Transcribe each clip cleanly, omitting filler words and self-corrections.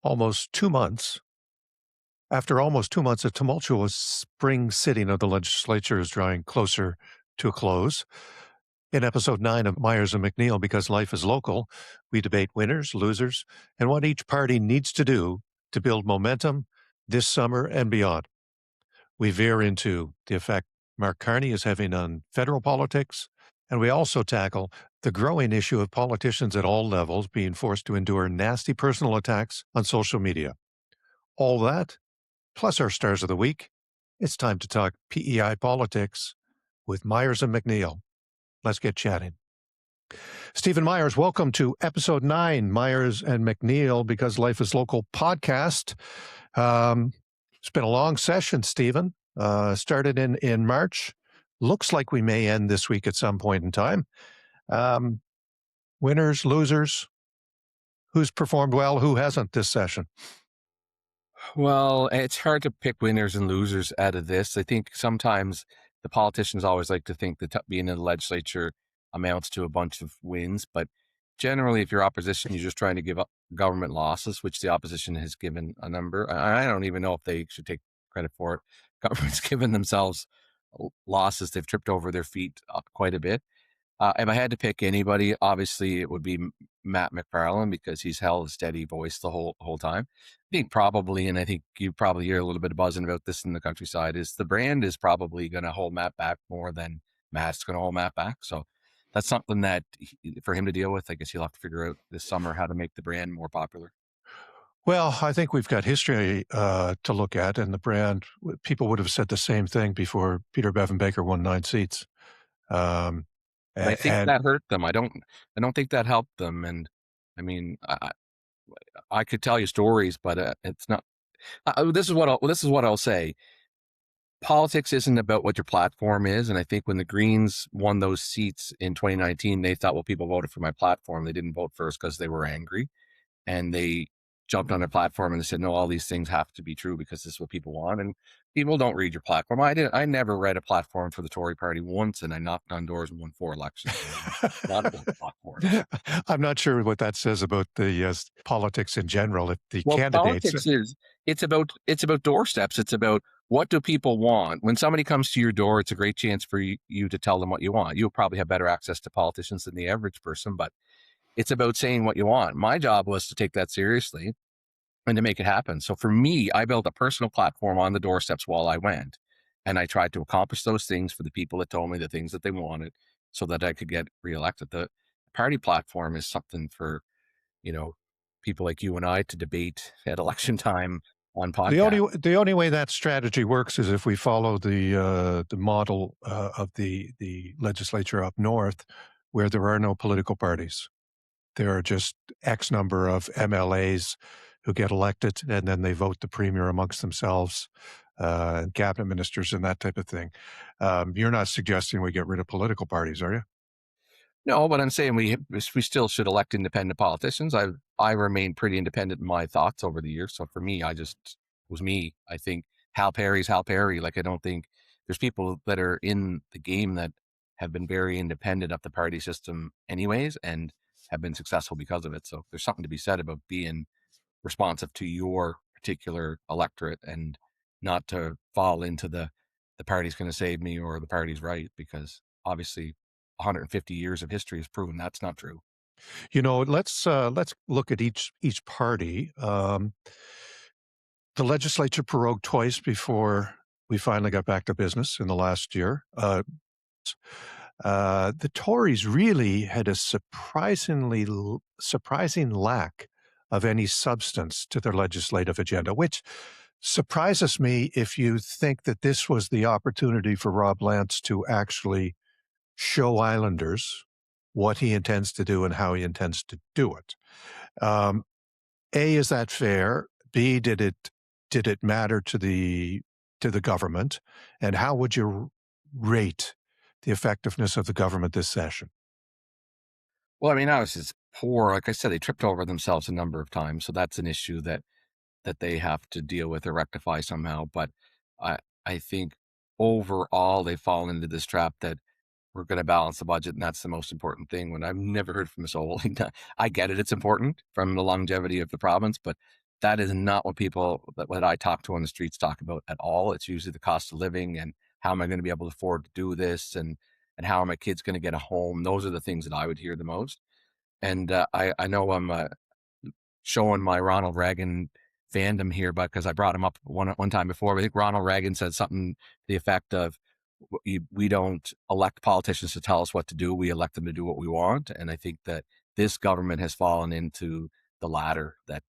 almost 2 months, after almost 2 months, a tumultuous spring sitting of the legislature is drawing closer to a close. In episode 9 of Myers and MacNeill, Because Life is Local, we debate winners, losers, and what each party needs to do to build momentum this summer and beyond. We veer into the effect Mark Carney is having on federal politics, and we also tackle the growing issue of politicians at all levels being forced to endure nasty personal attacks on social media. All that, plus our stars of the week. It's time to talk PEI politics with Myers and MacNeill. Let's get chatting. Stephen Myers, welcome to episode 9, Myers and MacNeill, Because Life is Local podcast. It's been a long session, Stephen. Started in March. Looks like we may end this week at some point in time. Winners, losers, who's performed well, who hasn't this session? Well, it's hard to pick winners and losers out of this. I think sometimes the politicians always like to think that being in the legislature amounts to a bunch of wins. But generally, if you're opposition, you're just trying to give up government losses, which the opposition has given a number. I don't even know if they should take credit for it. Government's given themselves losses. They've tripped over their feet quite a bit. If I had to pick anybody, obviously it would be Matt McFarland, because he's held a steady voice the whole time. I think probably, and I think you probably hear a little bit of buzzing about this in the countryside, is the brand is probably going to hold Matt back more than Matt's going to hold Matt back. So that's something that for him to deal with. I guess he'll have to figure out this summer how to make the brand more popular. Well, I think we've got history to look at, and the brand, people would have said the same thing before Peter Bevan Baker won 9 seats. I think that hurt them. I don't think that helped them. And I mean, I could tell you stories, but it's not. This is what I'll say. Politics isn't about what your platform is. And I think when the Greens won those seats in 2019, they thought, well, people voted for my platform. They didn't vote first because they were angry, and they jumped on their platform and they said, no, all these things have to be true because this is what people want. And people don't read your platform. I never read a platform for the Tory party once, and I knocked on doors and won 4 elections. Not about platforms. I'm not sure what that says about the politics in general. If the candidates, politics it's about doorsteps. It's about what do people want. When somebody comes to your door, it's a great chance for you to tell them what you want. You'll probably have better access to politicians than the average person, but it's about saying what you want. My job was to take that seriously and to make it happen. So for me, I built a personal platform on the doorsteps while I went, and I tried to accomplish those things for the people that told me the things that they wanted so that I could get reelected. The party platform is something for, people like you and I to debate at election time on podcasts. the only way that strategy works is if we follow the model of the legislature up north, where there are no political parties. There are just X number of MLAs who get elected, and then they vote the premier amongst themselves, and cabinet ministers and that type of thing. You're not suggesting we get rid of political parties, are you? No, but I'm saying we still should elect independent politicians. I remain pretty independent in my thoughts over the years. So for me, was me. I think Hal Perry's Hal Perry. Like, I don't think there's people that are in the game that have been very independent of the party system anyways, and have been successful because of it. So there's something to be said about being responsive to your particular electorate and not to fall into the party's going to save me or the party's right, because obviously 150 years of history has proven that's not true. Let's look at each party. The legislature prorogued twice before we finally got back to business in the last year. The Tories really had a surprising lack of any substance to their legislative agenda, which surprises me if you think that this was the opportunity for Rob Lance to actually show Islanders what he intends to do and how he intends to do it. A, is that fair? B, did it matter to the government? And how would you rate the effectiveness of the government this session? Well, I mean, obviously it's poor. Like I said, they tripped over themselves a number of times. So that's an issue that they have to deal with or rectify somehow. But I think overall they've fallen into this trap that we're going to balance the budget, and that's the most important thing. When I've never heard from Ms. Oling, I get it, it's important from the longevity of the province, but that is not what people that what I talk to on the streets talk about at all. It's usually the cost of living and how am I going to be able to afford to do this, and how are my kids going to get a home. Those are the things that I would hear the most. And I know I'm showing my Ronald Reagan fandom here, but because I brought him up one time before, I think Ronald Reagan said something to the effect of, "We don't elect politicians to tell us what to do; we elect them to do what we want." And I think that this government has fallen into the latter, that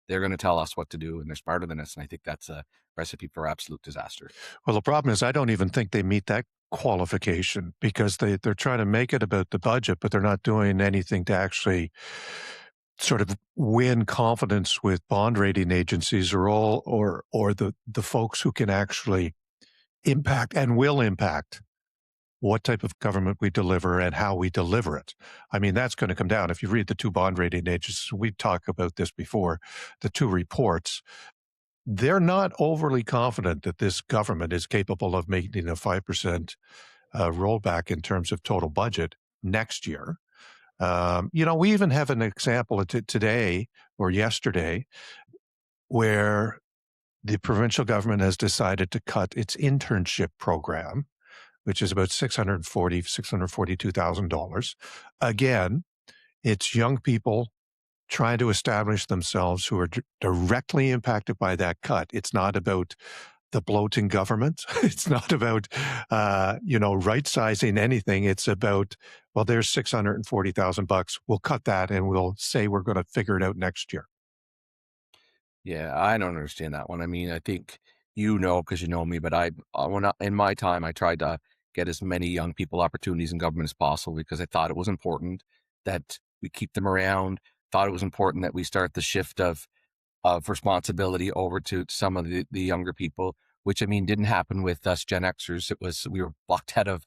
they're going to tell us what to do, and they're smarter than us. And I think that's a recipe for absolute disaster. Well, the problem is I don't even think they meet that qualification because they're trying to make it about the budget, but they're not doing anything to actually sort of win confidence with bond rating agencies or the folks who can actually impact and will impact what type of government we deliver and how we deliver it. I mean, that's going to come down. If you read the two bond rating agencies, we've talked about this before, the two reports, they're not overly confident that this government is capable of making a 5% rollback in terms of total budget next year. We even have an example today or yesterday where the provincial government has decided to cut its internship program, which is about $642,000. Again, it's young people trying to establish themselves who are directly impacted by that cut. It's not about the bloating government. It's not about, right sizing anything. It's about, well, there's 640,000 bucks. We'll cut that and we'll say we're going to figure it out next year. Yeah, I don't understand that one. I mean, I think because you know me, but in my time, I tried to get as many young people opportunities in government as possible because I thought it was important that we keep them around. Thought it was important that we start the shift of responsibility over to some of the younger people, which I mean didn't happen with us Gen Xers. We were blocked out of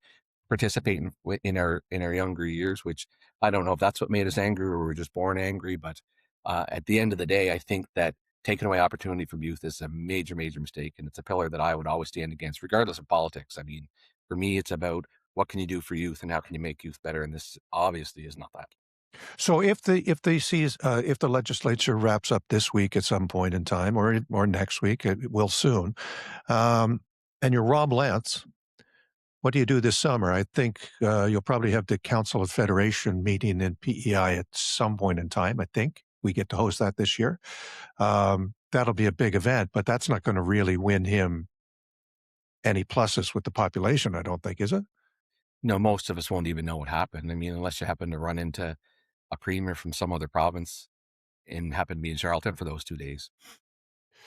participating in our younger years, which I don't know if that's what made us angry or we were just born angry. But at the end of the day, I think that taking away opportunity from youth is a major, major mistake, and it's a pillar that I would always stand against, regardless of politics. I mean, for me, it's about what can you do for youth and how can you make youth better, and this obviously is not that. So if the legislature wraps up this week at some point in time or next week, it will soon, and you're Rob Lance, what do you do this summer? I think you'll probably have the Council of Federation meeting in PEI at some point in time. I think we get to host that this year. That'll be a big event, but that's not going to really win him any pluses with the population, I don't think, is it? No, most of us won't even know what happened. I mean, unless you happen to run into a premier from some other province and happen to be in Charlton for those 2 days.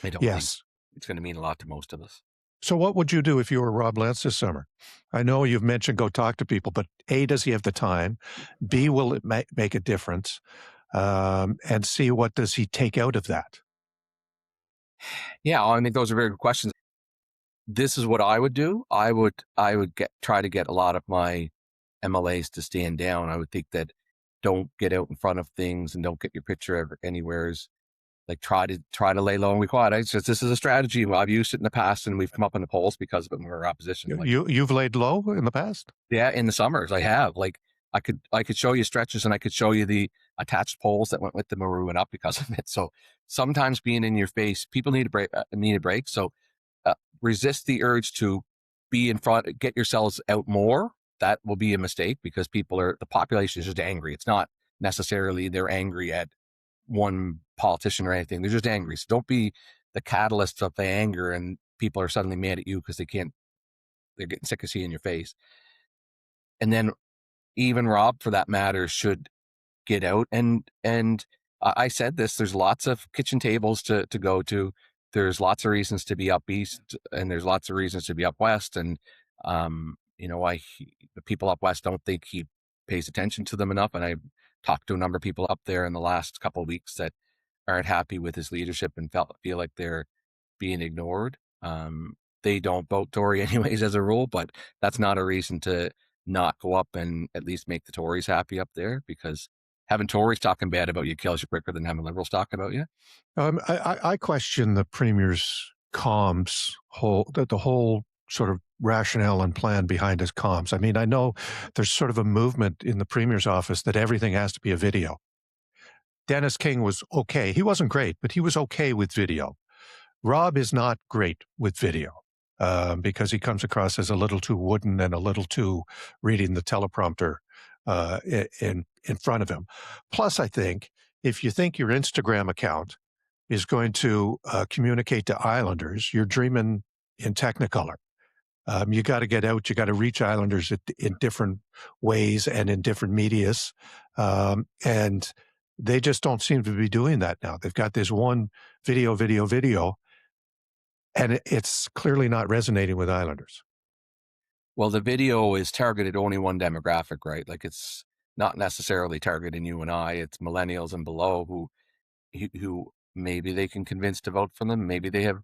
I don't think Yes. it's going to mean a lot to most of us. So what would you do if you were Rob Lance this summer? I know you've mentioned go talk to people, but A, does he have the time? B, will it make a difference? And C, what does he take out of that? Yeah, I think those are very good questions. This is what I would do. I would try to get a lot of my MLAs to stand down. I would think that don't get out in front of things and don't get your picture anywhere. Like try to lay low and be quiet. This is a strategy. Well, I've used it in the past, and we've come up in the polls because of it when we were opposition. Like, You've laid low in the past? yeah, in the summers I have. Like I could show you stretches, and I could show you the attached poles that went with them or we went up because of it. So sometimes being in your face, people need a break. Need a break. So resist the urge to be in front, get yourselves out more. That will be a mistake because the population is just angry. It's not necessarily they're angry at one politician or anything. They're just angry. So don't be the catalyst of the anger and people are suddenly mad at you because they're getting sick of seeing your face. And then even Rob, for that matter, should get out. And I said this, there's lots of kitchen tables to go to. There's lots of reasons to be up east and there's lots of reasons to be up west. And, the people up west don't think he pays attention to them enough. And I talked to a number of people up there in the last couple of weeks that aren't happy with his leadership and feel like they're being ignored. They don't vote Tory anyways as a rule, but that's not a reason to not go up and at least make the Tories happy up there, because having Tories talking bad about you kills you quicker than having Liberals talking about you. I question the premier's comms the whole sort of rationale and plan behind his comms. I mean, I know there's sort of a movement in the premier's office that everything has to be a video. Dennis King was okay. He wasn't great, but he was okay with video. Rob is not great with video because he comes across as a little too wooden and a little too reading the teleprompter in front of him. Plus, I think if you think your Instagram account is going to communicate to Islanders, you're dreaming in Technicolor. You got to get out. You got to reach Islanders in different ways and in different medias, and they just don't seem to be doing that now. They've got this one video, and it's clearly not resonating with Islanders. Well, the video is targeted only one demographic, right? Like it's not necessarily targeting you and I. It's millennials and below who maybe they can convince to vote for them. Maybe they have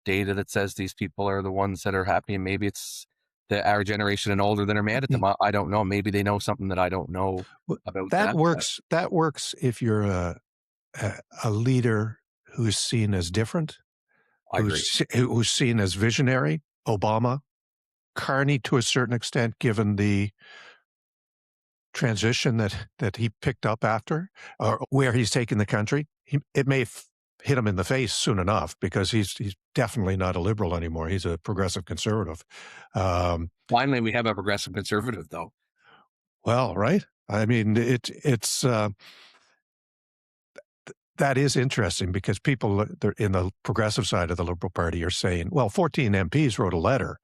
data that says these people are the ones that are happy, and maybe it's our generation and older that are mad at them. I don't know. Maybe they know something that I don't know about That that. works. That works if you're a leader who's seen as different, I agree. who's seen as visionary. Obama, Carney to a certain extent, given the transition that he picked up after, or where he's taken the country. It may hit him in the face soon enough because he's definitely not a liberal anymore. He's a progressive conservative. Finally, we have a progressive conservative, though. Well, right. I mean, it's that is interesting because people in the progressive side of the Liberal Party are saying, well, 14 MPs wrote a letter.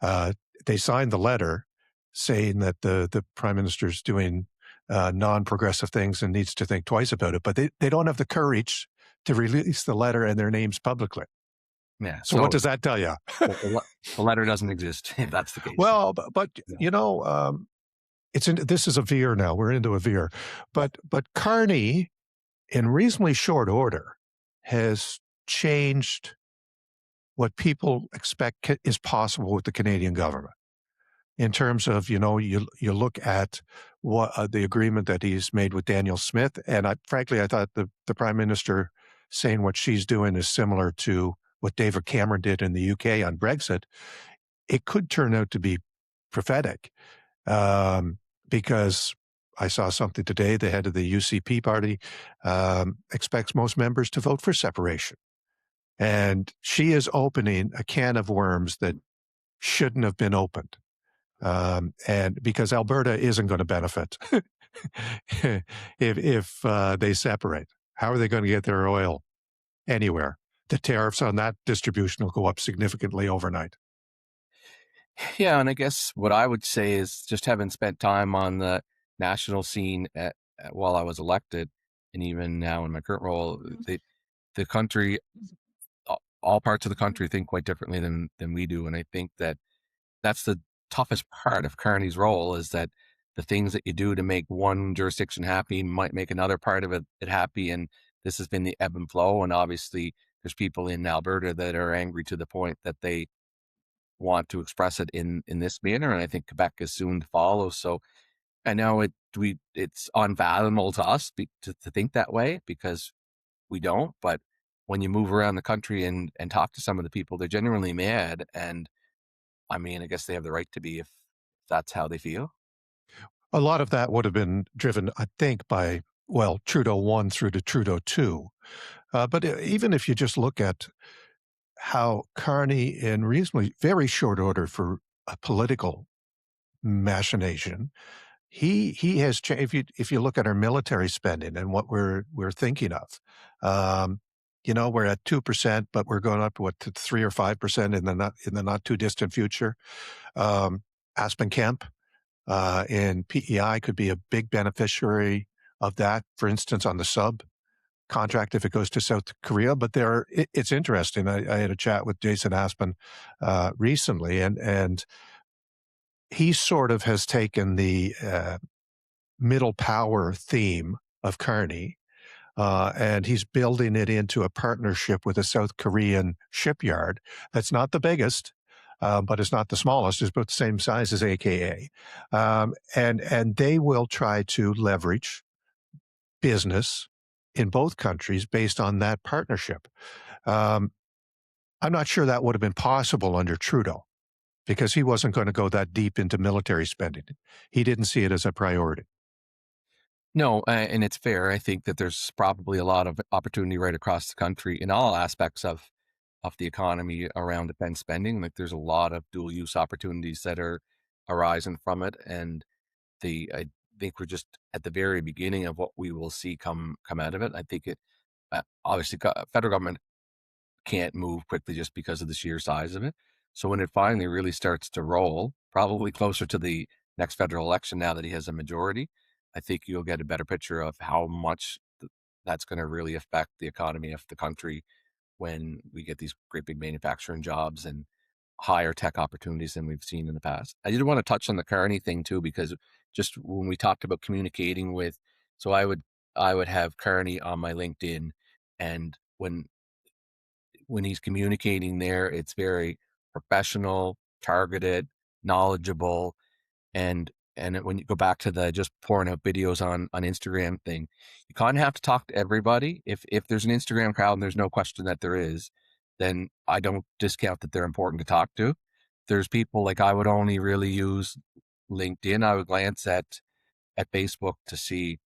They signed the letter saying that the prime minister's doing non-progressive things and needs to think twice about it, but they don't have the courage to release the letter and their names publicly. Yeah. So what does that tell you? The letter doesn't exist, if that's the case. Well, but you know, this is a veer now. We're into a veer, but Carney, in reasonably short order, has changed what people expect is possible with the Canadian government. In terms of, you look at what the agreement that he's made with Daniel Smith, and frankly, I thought the prime minister saying what she's doing is similar to what David Cameron did in the UK on Brexit. It could turn out to be prophetic, because I saw something today. The head of the UCP party expects most members to vote for separation, and she is opening a can of worms that shouldn't have been opened. And because Alberta isn't going to benefit if they separate, how are they going to get their oil anywhere? The tariffs on that distribution will go up significantly overnight. Yeah, and I guess what I would say is just having spent time on the national scene while I was elected, and even now in my current role, the country, all parts of the country think quite differently than we do, and I think that's the toughest part of Carney's role, is that the things that you do to make one jurisdiction happy might make another part of it happy. And this has been the ebb and flow. And obviously there's people in Alberta that are angry to the point that they want to express it in this manner. And I think Quebec is soon to follow. So I know it's unfathomable to us to think that way, because we don't. But when you move around the country and talk to some of the people, they're genuinely mad. And I mean, I guess they have the right to be if that's how they feel. A lot of that would have been driven, I think, by, well, Trudeau 1 through to Trudeau 2. But even if you just look at how Carney, in reasonably very short order for a political machination, he has changed. If you look at our military spending and what we're thinking of, we're at 2%, but we're going up to 3 or 5% in the not too distant future. Aspen Kemp in PEI could be a big beneficiary of that. For instance, on the sub contract if it goes to South Korea. But it's interesting. I had a chat with Jason Aspen recently, and he sort of has taken the middle power theme of Carney, and he's building it into a partnership with a South Korean shipyard that's not the biggest, but it's not the smallest. It's about the same size as AKA. And they will try to leverage business in both countries based on that partnership. I'm not sure that would have been possible under Trudeau, because he wasn't going to go that deep into military spending. He didn't see it as a priority. No, and it's fair. I think that there's probably a lot of opportunity right across the country in all aspects of the economy around defense spending. Like there's a lot of dual use opportunities that are arising from it, and I think we're just at the very beginning of what we will see come out of it. I think it obviously federal government can't move quickly just because of the sheer size of it. So when it finally really starts to roll, probably closer to the next federal election, now that he has a majority, I think you'll get a better picture of how much that's going to really affect the economy of the country when we get these great big manufacturing jobs and higher tech opportunities than we've seen in the past. I did want to touch on the Kearney thing too, because just when we talked about communicating with, so I would have Kearney on my LinkedIn, and when he's communicating there, it's very professional, targeted, knowledgeable, when you go back to the just pouring out videos on Instagram thing, you kind of have to talk to everybody. If there's an Instagram crowd, and there's no question that there is, then I don't discount that they're important to talk to. There's people like I would only really use LinkedIn. I would glance at Facebook to see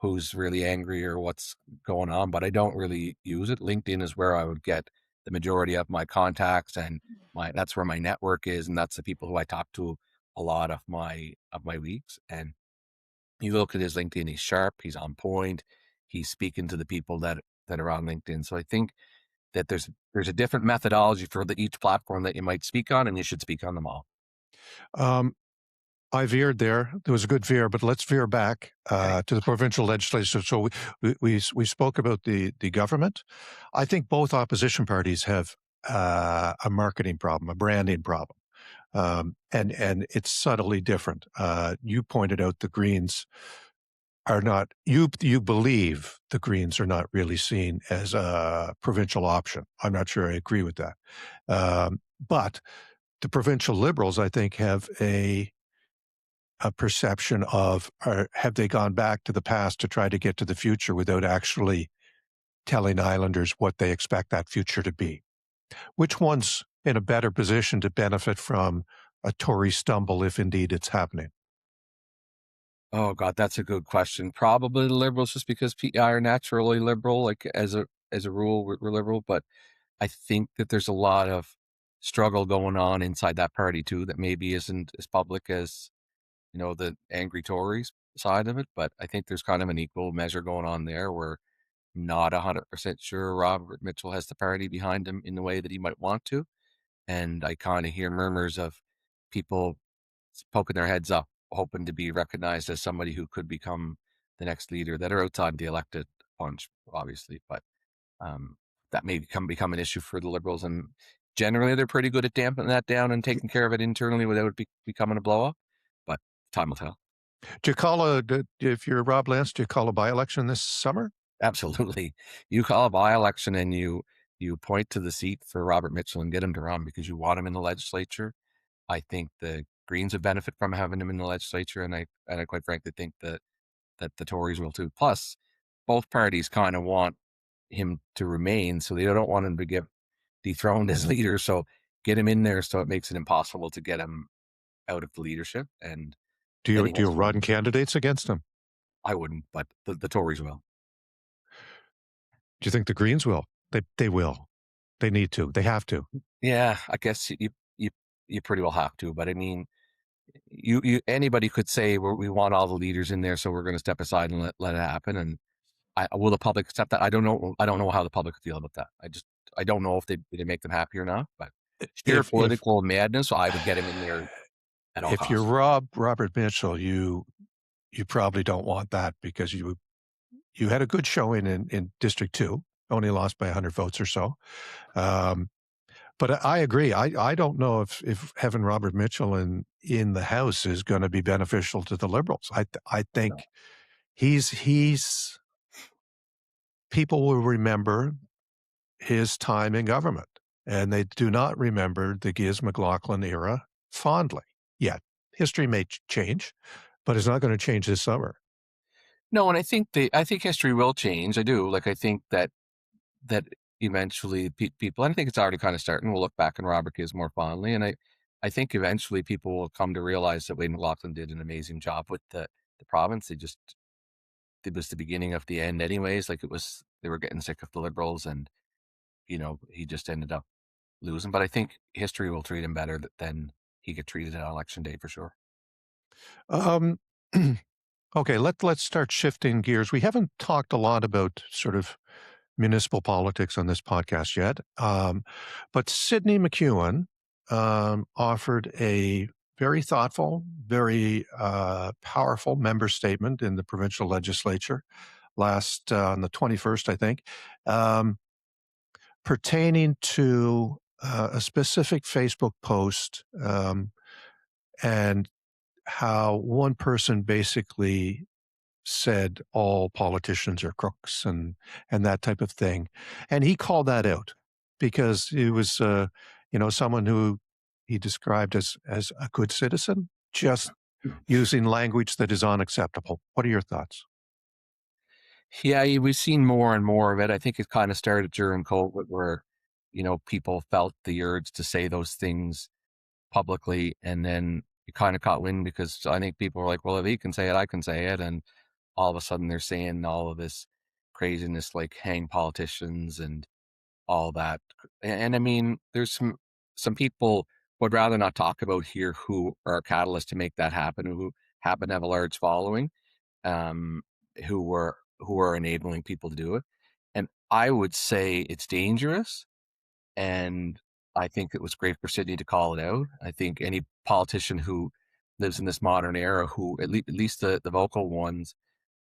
who's really angry or what's going on, but I don't really use it. LinkedIn is where I would get the majority of my contacts, and my that's where my network is, and that's the people who I talk to a lot of my weeks. And you look at his LinkedIn, he's sharp, he's on point, he's speaking to the people that are on LinkedIn. So I think that there's a different methodology for each platform that you might speak on, and you should speak on them all. Um, I veered there. There was a good veer, but let's veer back Okay. to the provincial legislature. So we spoke about the government. I think both opposition parties have a marketing problem, a branding problem, and it's subtly different. You pointed out the Greens are not. You believe the Greens are not really seen as a provincial option. I'm not sure I agree with that, but the provincial Liberals, I think, have a perception of have they gone back to the past to try to get to the future without actually telling Islanders what they expect that future to be? Which one's in a better position to benefit from a Tory stumble if indeed it's happening? Oh God, that's a good question. Probably the Liberals, just because PEI are naturally liberal, like as a rule, we're liberal. But I think that there's a lot of struggle going on inside that party too that maybe isn't as public as the angry Tories side of it. But I think there's kind of an equal measure going on there. We're not 100% sure Robert Mitchell has the party behind him in the way that he might want to, and I kind of hear murmurs of people poking their heads up, hoping to be recognized as somebody who could become the next leader, that are outside the elected bunch, obviously. But um, that may become an issue for the Liberals, and generally they're pretty good at damping that down and taking care of it internally without it becoming a blow up. But time will tell. Do you call if you're Rob Lance, do you call a by-election this summer? Absolutely, you call a by-election and you point to the seat for Robert Mitchell and get him to run because you want him in the legislature. I think the Greens would benefit from having him in the legislature, and I quite frankly think that the Tories will too. Plus, both parties kind of want him to remain, so they don't want him to get dethroned as leader. So get him in there, so it makes it impossible to get him out of the leadership, and Do then you he do has you to run run. candidates against him? I wouldn't, but the Tories will. Do you think the Greens will? They will. They need to. They have to. Yeah, I guess you pretty well have to. But I mean, you anybody could say we want all the leaders in there, so we're going to step aside and let it happen. And will the public accept that? I don't know. I don't know how the public feel about that. I don't know if they make them happy or not. But sheer If political madness, I would get him in there at all if you're costs. Robert Mitchell, you probably don't want that because you had a good showing in District 2, only lost by 100 votes or so. Um, but I agree. I don't know if having Robert Mitchell in the House is gonna be beneficial to the Liberals. I No. think he's people will remember his time in government, and they do not remember the Giz McLaughlin era fondly yet. History may change, but it's not gonna change this summer. No, and I think history will change. I do. Like I think that eventually people, and I think it's already kind of starting. We'll look back on Robert Gibbs more fondly, and I think eventually people will come to realize that Wade McLaughlin did an amazing job with the province. They just it was the beginning of the end anyways. Like, it was, they were getting sick of the Liberals, and, he just ended up losing. But I think history will treat him better than he get treated on election day, for sure. Um, okay, let's start shifting gears. We haven't talked a lot about sort of municipal politics on this podcast yet, but Sidney McEwen offered a very thoughtful, very powerful member statement in the provincial legislature last on the 21st, I think, um, pertaining to a specific Facebook post, and how one person basically said all politicians are crooks and that type of thing, and he called that out because he was, someone who he described as a good citizen, just using language that is unacceptable. What are your thoughts? Yeah, we've seen more and more of it. I think it kind of started during COVID, where, people felt the urge to say those things publicly, and then it kind of caught wind, because I think people were like, well, if he can say it, I can say it. And all of a sudden they're saying all of this craziness, like hang politicians and all that. And I mean, there's some people would rather not talk about here, who are a catalyst to make that happen, who happen to have a large following, um, who are enabling people to do it. And I would say it's dangerous. And I think it was great for Sydney to call it out. I think any politician who lives in this modern era, who at least the vocal ones,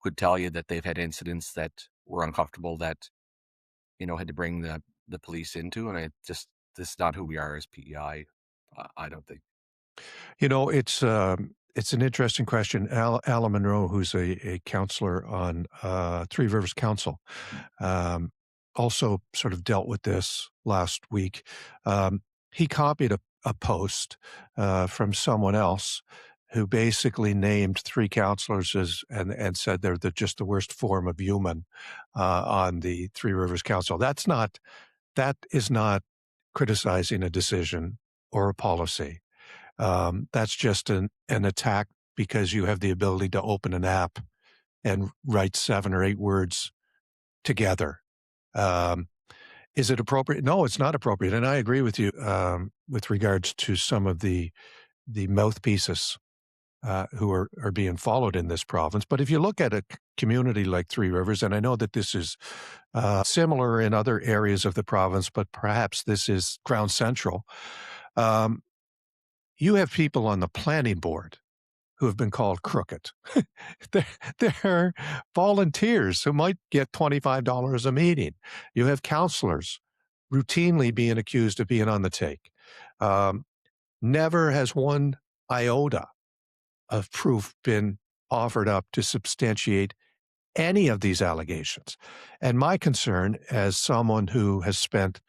could tell you that they've had incidents that were uncomfortable, that, had to bring the police into. And this is not who we are as PEI. I don't think. It's an interesting question. Alan Monroe, who's a counselor on Three Rivers Council, um, also sort of dealt with this last week. He copied a post from someone else who basically named three counselors and said they're just the worst form of human on the Three Rivers Council. That is not criticizing a decision or a policy. That's just an attack because you have the ability to open an app and write 7 or 8 words together. Um, is it appropriate? No, it's not appropriate, and I agree with you, with regards to some of the mouthpieces, who are being followed in this province. But if you look at a community like Three Rivers, and I know that this is, similar in other areas of the province, but perhaps this is ground central. Um, you have people on the planning board who have been called crooked. they're, they're volunteers who might get $25 a meeting. You have counselors routinely being accused of being on the take. Um, Never has one iota of proof been offered up to substantiate any of these allegations. And my concern, as someone who has spent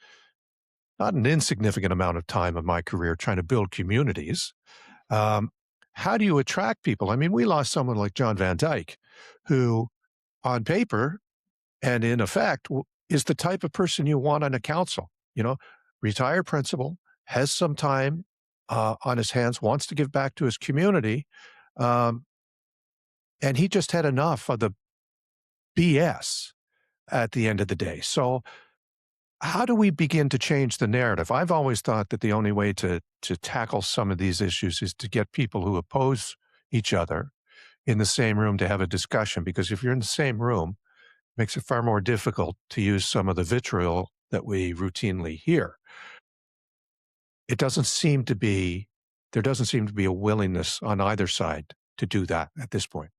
not an insignificant amount of time of my career trying to build communities, um, how do you attract people? I mean, we lost someone like John Van Dyke, who, on paper and in effect, is the type of person you want on a council. Retired principal, has some time on his hands, wants to give back to his community, um, and he just had enough of the BS at the end of the day. So, how do we begin to change the narrative? I've always thought that the only way to tackle some of these issues is to get people who oppose each other in the same room to have a discussion, because if you're in the same room, it makes it far more difficult to use some of the vitriol that we routinely hear. It doesn't seem to be There doesn't seem to be a willingness on either side to do that at this point.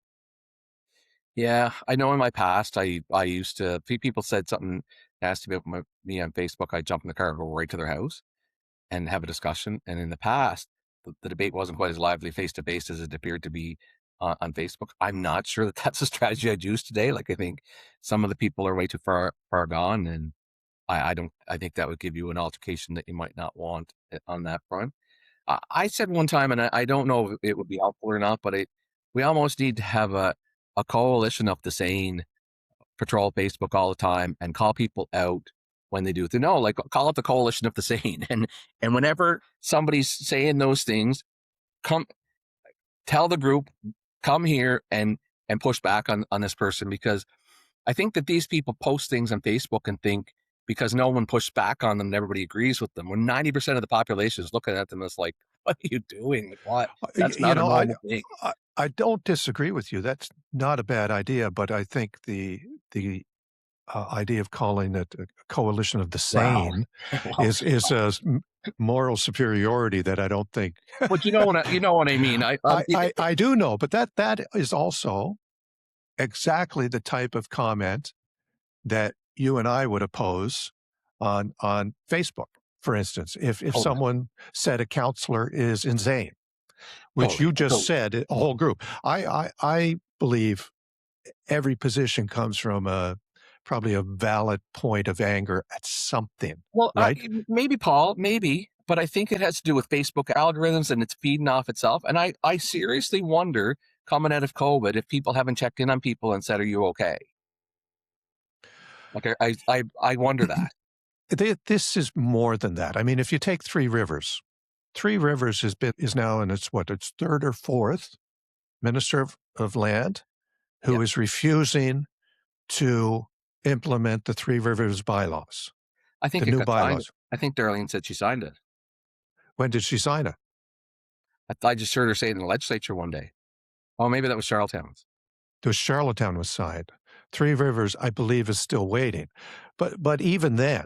Yeah, I know in my past, I used to, people said something nasty about me on Facebook. I'd jump in the car and go right to their house and have a discussion. And in the past, the debate wasn't quite as lively face to face as it appeared to be on Facebook. I'm not sure that that's a strategy I'd use today. Like, I think some of the people are way too far gone, and I don't. I think that would give you an altercation that you might not want on that front. I said one time, and I don't know if it would be helpful or not, but we almost need to have a coalition of the sane patrol Facebook all the time and call people out when they do it. No, like, call it the coalition of the sane. And whenever somebody's saying those things, come tell the group, come here and push back on this person, because I think that these people post things on Facebook and think because no one pushed back on them and everybody agrees with them, when 90% of the population is looking at them as like, what are you doing? Like, what? That's You not a know, normal thing. I don't disagree with you. That's not a bad idea, but I think the idea of calling it a coalition of the Wow. sane Well, is a moral superiority that I don't think but you know what I mean. I do know, but that is also exactly the type of comment that you and I would oppose on Facebook, for instance. If totally, someone said a counselor is insane, which totally, you just totally. said, a whole group. I believe every position comes from probably a valid point of anger at something, Well, right? maybe, Paul, maybe, but I think it has to do with Facebook algorithms and it's feeding off itself. And I seriously wonder, coming out of COVID, if people haven't checked in on people and said, "Are you okay?" Like, I wonder that. This is more than that. I mean, if you take Three Rivers, Three Rivers is now in its third or fourth minister of land who Yep. is refusing to implement the Three Rivers bylaws, I the think it new got signed. bylaws. I think Darlene said she signed it. When did she sign it? I just heard her say it in the legislature one day. Oh, maybe that was Charlottetown's. The Charlottetown was signed. Three Rivers, I believe, is still waiting. But even then,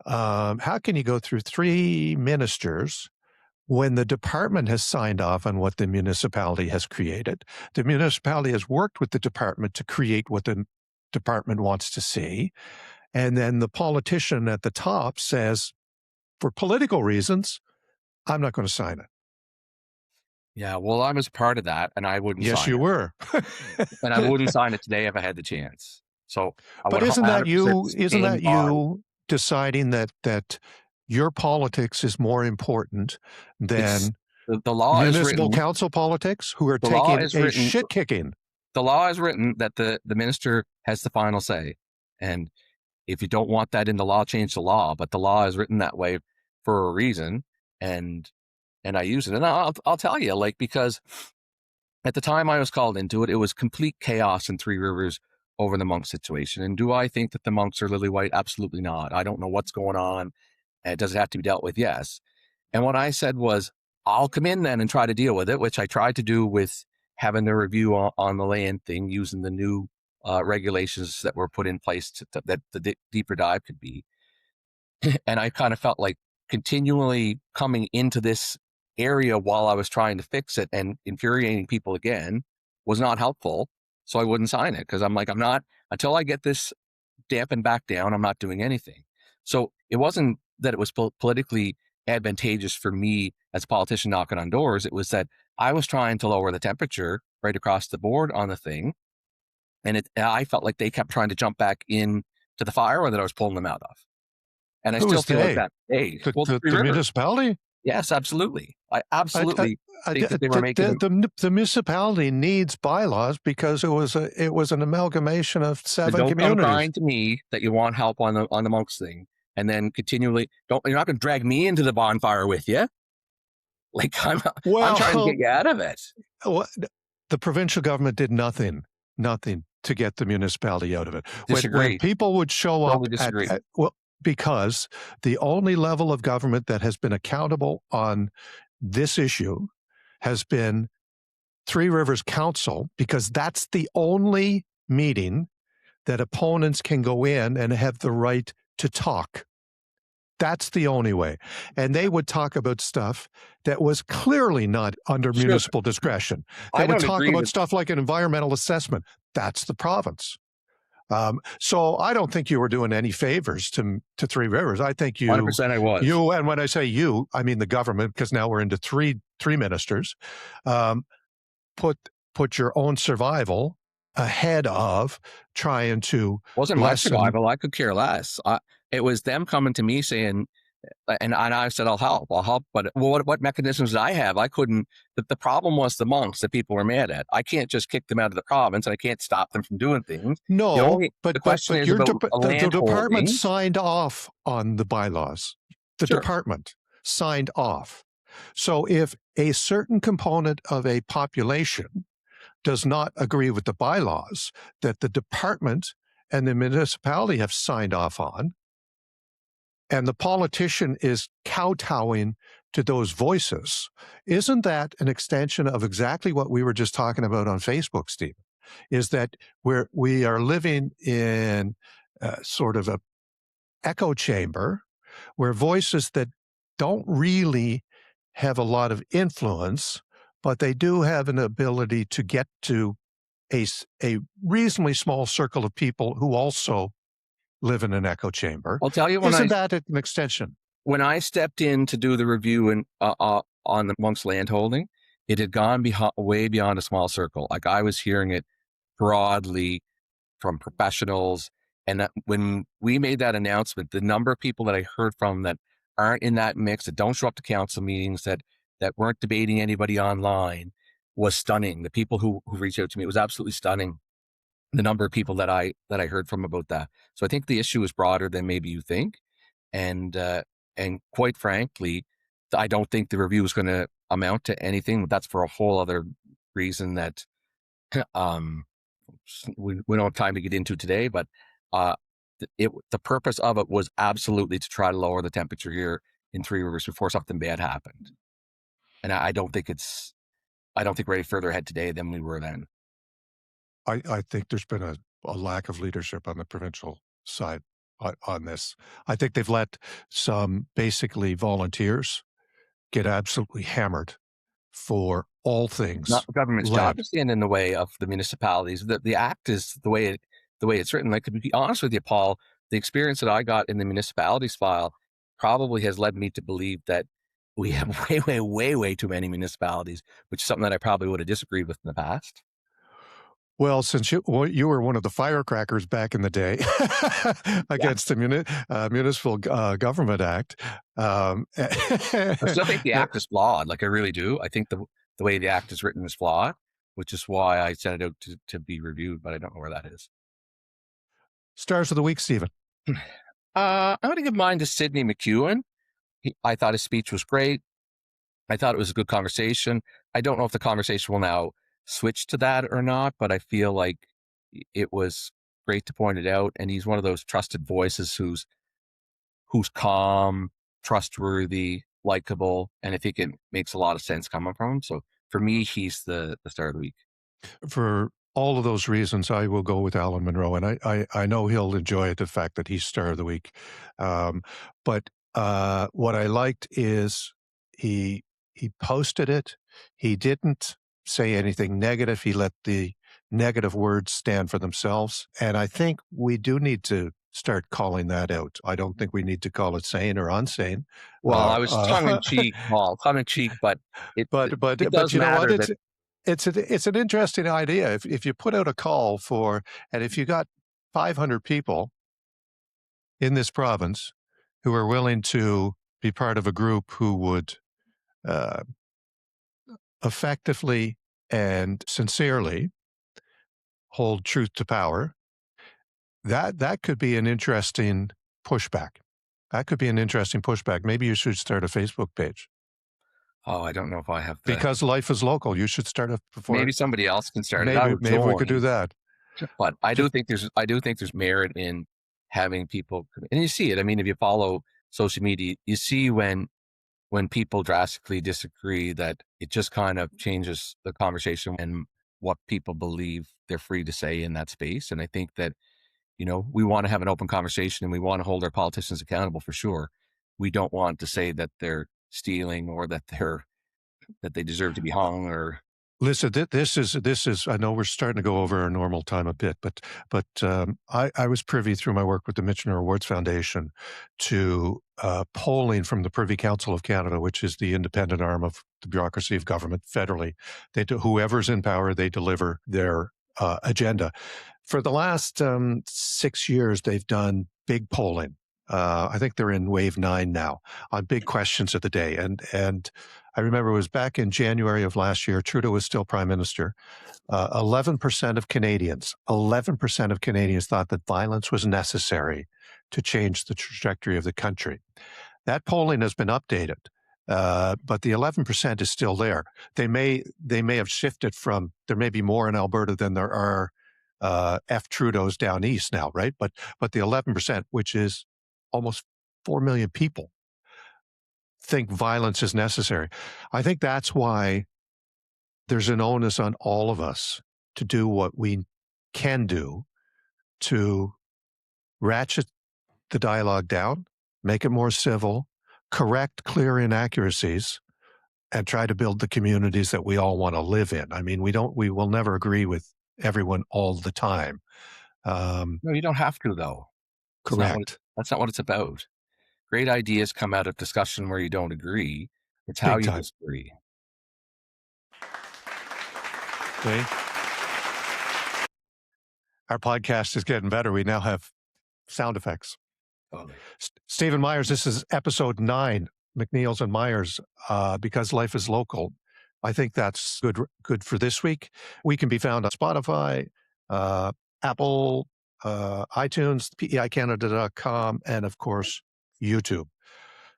how can you go through three ministers when the department has signed off on what the municipality has created? The municipality has worked with the department to create what the department wants to see. And then the politician at the top says, for political reasons, I'm not going to sign it. Yeah, well, I was part of that, and I wouldn't Yes, sign you it. were. And I wouldn't sign it today if I had the chance. So I But would isn't that 100% you? Isn't stand that by. you deciding that your politics is more important It's than the law is municipal written. council politics, who are The law taking is a written. shit kicking? The law is written that the minister has the final say. And if you don't want that in the law, change the law. But the law is written that way for a reason, and I use it. And I'll tell you, like, because at the time I was called into it, it was complete chaos in Three Rivers over the monk situation. And do I think that the monks are lily white? Absolutely not. I don't know what's going on. And does it have to be dealt with? Yes. And what I said was, I'll come in then and try to deal with it, which I tried to do with having the review on the land thing, using the new regulations that were put in place that the deeper dive could be. And I kind of felt like continually coming into this area while I was trying to fix it and infuriating people again was not helpful. So I wouldn't sign it, because I'm like, I'm not, until I get this dampened back down, I'm not doing anything. So it wasn't that it was politically advantageous for me as a politician knocking on doors. It was that I was trying to lower the temperature right across the board on the thing. And I felt like they kept trying to jump back in to the fire that I was pulling them out of. And I Who still is feel like they? that. Hey, well, the Three The Rivers. municipality? Yes, absolutely. I I, I, absolutely think that they were making. the municipality needs bylaws because it was an amalgamation of But 7 don't come communities. crying to me that you want help on the monks thing, and then continually don't. You're not going to drag me into the bonfire with you. Like, I'm trying to get Well, you out of it. the provincial government did nothing to get the municipality out of it. When Disagree. people would show up Totally disagree. because the only level of government that has been accountable on this issue has been Three Rivers Council, because that's the only meeting that opponents can go in and have the right to talk. That's the only way. And they would talk about stuff that was clearly not under Sure. municipal discretion. They I would don't talk agree about that. stuff like an environmental assessment. That's the province. So I don't think you were doing any favors to Three Rivers. I think 100% I was. and when I say you, I mean the government, because now we're into three ministers, um, put your own survival ahead of trying to Wasn't my lessen. survival. I could care less. It was them coming to me saying, and I said, I'll help. But what mechanisms did I have? I couldn't. The problem was the monks that people were mad at. I can't just kick them out of the province, and I can't stop them from doing things. No, The question is about a the land department holding. signed off on the bylaws. The Sure. department signed off. So if a certain component of a population does not agree with the bylaws that the department and the municipality have signed off on, and the politician is kowtowing to those voices, isn't that an extension of exactly what we were just talking about on Facebook, Steve? Is that we are living in sort of a echo chamber where voices that don't really have a lot of influence, but they do have an ability to get to a reasonably small circle of people who also live in an echo chamber. I'll tell you, Isn't that an extension? when I stepped in to do the review on the Monk's landholding, it had gone way beyond a small circle. Like, I was hearing it broadly from professionals. And that when we made that announcement, the number of people that I heard from that aren't in that mix, that don't show up to council meetings, that weren't debating anybody online, was stunning. The people who reached out to me, it was absolutely stunning. The number of people that I heard from about that. So I think the issue is broader than maybe you think, and quite frankly, I don't think the review is going to amount to anything. That's for a whole other reason that we don't have time to get into today. But the purpose of it was absolutely to try to lower the temperature here in Three Rivers before something bad happened. And I don't think we're any further ahead today than we were then. I think there's been a lack of leadership on the provincial side on this. I think they've let some basically volunteers get absolutely hammered for all Not things the government's job to land. stand in the way of the municipalities. The act is the way it's written. Like, to be honest with you, Paul, the experience that I got in the municipalities file probably has led me to believe that we have way, way, way, way too many municipalities, which is something that I probably would have disagreed with in the past. Well, since you were one of the firecrackers back in the day Yeah, against the Municipal Government Act, I still think the act is flawed. Like, I really do. I think the way the act is written is flawed, which is why I sent it out to be reviewed, but I don't know where that is. stars of the week, Stephen. I'm going to give mine to Sidney McEwen. I thought his speech was great. I thought it was a good conversation. I don't know if the conversation will now switch to that or not, but I feel like it was great to point it out. And he's one of those trusted voices who's calm, trustworthy, likable, and I think it makes a lot of sense coming from him. So for me, he's the star of the week. For all of those reasons, I will go with Alan Monroe, and I know he'll enjoy the fact that he's star of the week. Um, but what I liked is he posted it. He didn't say anything negative. He let the negative words stand for themselves, and I think we do need to start calling that out. I don't think we need to call it sane or unsane. Well, I was tongue in cheek, Paul, tongue in cheek, but it it But does you know what? matter that. It's an interesting idea. If you put out a call for, and if you got 500 people in this province who are willing to be part of a group who would uh, effectively and sincerely hold truth to power, that could be an interesting pushback. That could be an interesting pushback. Maybe you should start a Facebook page. Oh, I don't know if I have the. Because life is local. You should start a before. Maybe somebody else can start it. I Maybe would we could do join, that. but I do Just think there's merit in having people, and you see it. I mean, if you follow social media, you see when people drastically disagree, that it just kind of changes the conversation and what people believe they're free to say in that space. And I think that, we want to have an open conversation and we want to hold our politicians accountable for sure. We don't want to say that they're stealing or that they deserve to be hung or. listen. This is. I know we're starting to go over our normal time a bit, but I was privy through my work with the Michener Awards Foundation to polling from the Privy Council of Canada, which is the independent arm of the bureaucracy of government federally. Whoever's in power, they deliver their agenda. For the last 6 years, they've done big polling. I think they're in wave 9 now on big questions of the day. And I remember it was back in January of last year. Trudeau was still prime minister. 11% of Canadians, 11% of Canadians thought that violence was necessary to change the trajectory of the country. That polling has been updated. But the 11% is still there. They may have shifted from there may be more in Alberta than there are F Trudeau's down east now, right? But the 11%, which is almost 4 million people, think violence is necessary. I think that's why there's an onus on all of us to do what we can do to ratchet the dialogue down, make it more civil, correct clear inaccuracies, and try to build the communities that we all want to live in. I mean, we will never agree with everyone all the time. No, you don't have to though. It's not what Correct. that's not what it's about. Great ideas come out of discussion where you don't agree. It's how Big you time. disagree. See? Our podcast is getting better. We now have sound effects. Totally. Stephen Myers, this is episode 9, MacNeill's and Myers, because life is local. I think that's good for this week. We can be found on Spotify, Apple, iTunes, peicanada.com, and of course, YouTube.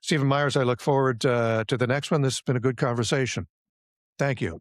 Stephen Myers, I look forward to the next one. This has been a good conversation. Thank you.